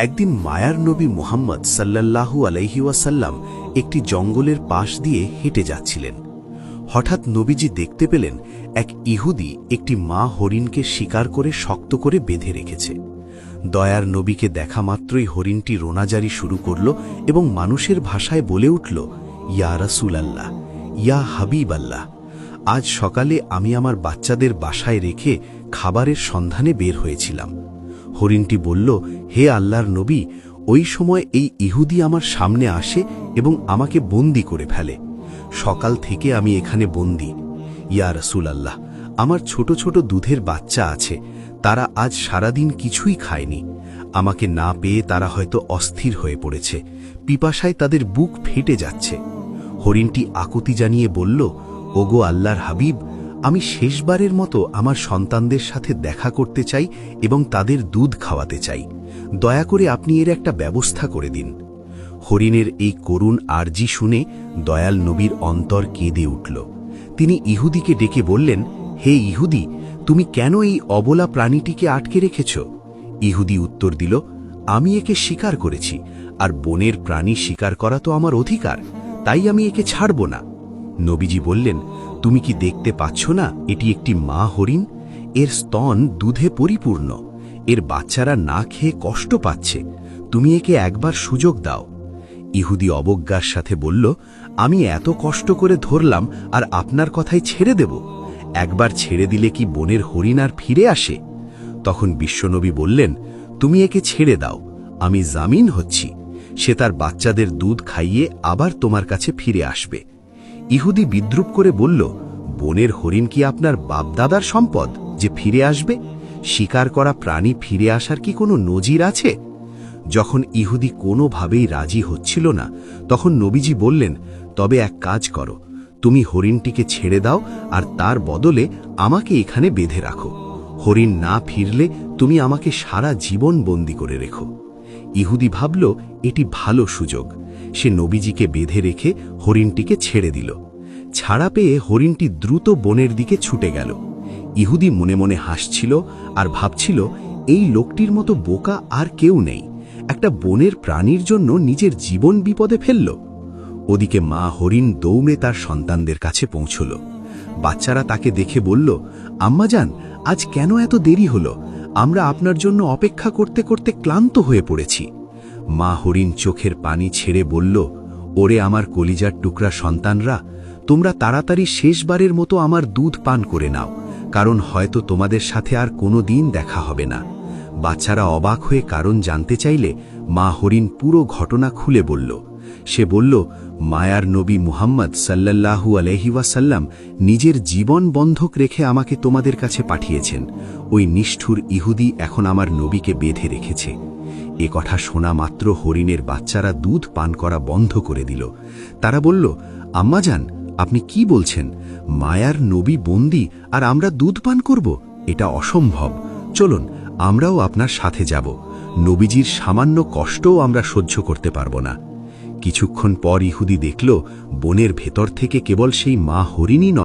একদিন মায়ার নবী মুহাম্মদ সাল্লাল্লাহু আলাইহি ওয়াসাল্লাম একটি জঙ্গলের পাশ দিয়ে হেঁটে যাচ্ছিলেন। হঠাৎ নবীজি দেখতে পেলেন এক ইহুদি একটি মা হরিণকে শিকার করে শক্ত করে বেঁধে রেখেছে। দয়ার নবীকে দেখা মাত্রই হরিণটি রোনাজারি শুরু করল এবং মানুষের ভাষায় বলে উঠল, ইয়া রাসূলাল্লাহ, ইয়া হাবিব আল্লাহ, আজ সকালে আমি আমার বাচ্চাদের বাসায় রেখে খাবারের সন্ধানে বের হয়েছিলাম। হরিণটি বলল, হে আল্লাহর নবী, ওই সময় এই ইহুদি আমার সামনে আসে এবং আমাকে বন্দী করে ফেলে। সকাল থেকে আমি এখানে বন্দী। ইয়া রাসূলাল্লাহ, আমার ছোট ছোট দুধের বাচ্চা আছে, তারা আজ সারাদিন কিছুই খায়নি। আমাকে না পেয়ে তারা হয়তো অস্থির হয়ে পড়েছে, পিপাসায় তাদের বুক ফেটে যাচ্ছে। হরিণটি আকুতি জানিয়ে বলল, ওগো আল্লাহর হাবিব, আমি শেষবারের মতো আমার সন্তানদের সাথে দেখা করতে চাই এবং তাদের দুধ খাওয়াতে চাই। দয়া করে আপনি এর একটা ব্যবস্থা করে দিন। হরিণের এই করুণ আর্জি শুনে দয়াল নবীর অন্তর কেঁদে উঠল। তিনি ইহুদিকে ডেকে বললেন, হে ইহুদি, তুমি কেন এই অবলা প্রাণীটিকে আটকে রেখেছ? ইহুদি উত্তর দিল, আমি একে শিকার করেছি, আর বনের প্রাণী শিকার করা তো আমার অধিকার, তাই আমি একে ছাড়ব না। নবীজি বললেন, তুমি কি দেখতে পাচ্ছ না এটি একটি মা হরিণ? এর স্তন দুধে পরিপূর্ণ, এর বাচ্চারা না খেয়ে কষ্ট পাচ্ছে, তুমি একে একবার সুযোগ দাও। ইহুদি অবজ্ঞার সাথে বলল, আমি এত কষ্ট করে ধরলাম আর আপনার কথাই ছেড়ে দেব? একবার ছেড়ে দিলে কি বনের হরিণ আর ফিরে আসে? তখন বিশ্বনবী বললেন, তুমি একে ছেড়ে দাও, আমি জামিন হচ্ছি, সে তার বাচ্চাদের দুধ খাইয়ে আবার তোমার কাছে ফিরে আসবে। ইহুদি বিদ্রুপ করে বলল, বনের হরিণ কি আপনার বাপদাদার সম্পদ যে ফিরে আসবে? শিকার করা প্রাণী ফিরে আসার কি কোনো নজির আছে? যখন ইহুদি কোনোভাবেই রাজি হচ্ছিল না, তখন নবীজি বললেন, তবে এক কাজ করো, তুমি হরিণটিকে ছেড়ে দাও আর তার বদলে আমাকে এখানে বেঁধে রাখো। হরিণ না ফিরলে তুমি আমাকে সারা জীবন বন্দী করে রেখো। ইহুদি ভাবল এটি ভালো সুযোগ। সে নবীজিকে বেঁধে রেখে হরিণটিকে ছেড়ে দিল। ছাড়া পেয়ে হরিণটি দ্রুত বনের দিকে ছুটে গেল। ইহুদি মনে মনে হাসছিল আর ভাবছিল, এই লোকটির মতো বোকা আর কেউ নেই, একটা বনের প্রাণীর জন্য নিজের জীবন বিপদে ফেলল। ওদিকে মা হরিণ দৌড়ে তার সন্তানদের কাছে পৌঁছল। বাচ্চারা তাকে দেখে বলল, আম্মাজান, আজ কেন এত দেরি হলো? আমরা আপনার জন্য অপেক্ষা করতে করতে ক্লান্ত হয়ে পড়েছি। মা হরিণ চোখের পানি ছেড়ে বলল, ওরে আমার কলিজার টুকরা সন্তানরা, তোমরা তাড়াতাড়ি শেষবারের মতো আমার দুধ পান করে নাও, কারণ হয়তো তোমাদের সাথে আর কোনো দিন দেখা হবে না। বাচ্চারা অবাক হয়ে কারণ জানতে চাইলে মা হরিণ পুরো ঘটনা খুলে বলল। সে বলল, মায়ার নবী মুহাম্মদ সাল্লাল্লাহু আলাইহি ওয়াসাল্লাম নিজের জীবন বন্ধক রেখে আমাকে তোমাদের কাছে পাঠিয়েছেন। ওই নিষ্ঠুর ইহুদি এখন আমার নবীকে বেঁধে রেখেছে। এ কথা শোনা মাত্র হরিণের বাচ্চারা দুধ পান করা বন্ধ করে দিল। তারা বলল, আম্মাজান, আপনি কি বলছেন? মায়ার নবী বন্দী আর আমরা দুধ পান করব? এটা অসম্ভব। চলুন, আমরাও আপনার সাথে যাব। নবীজির সামান্য কষ্টও আমরা সহ্য করতে পারব না। কিছুক্ষণ পর ইহুদি দেখল বনের ভেতর থেকে কেবল সেই মা হরিণই নয়,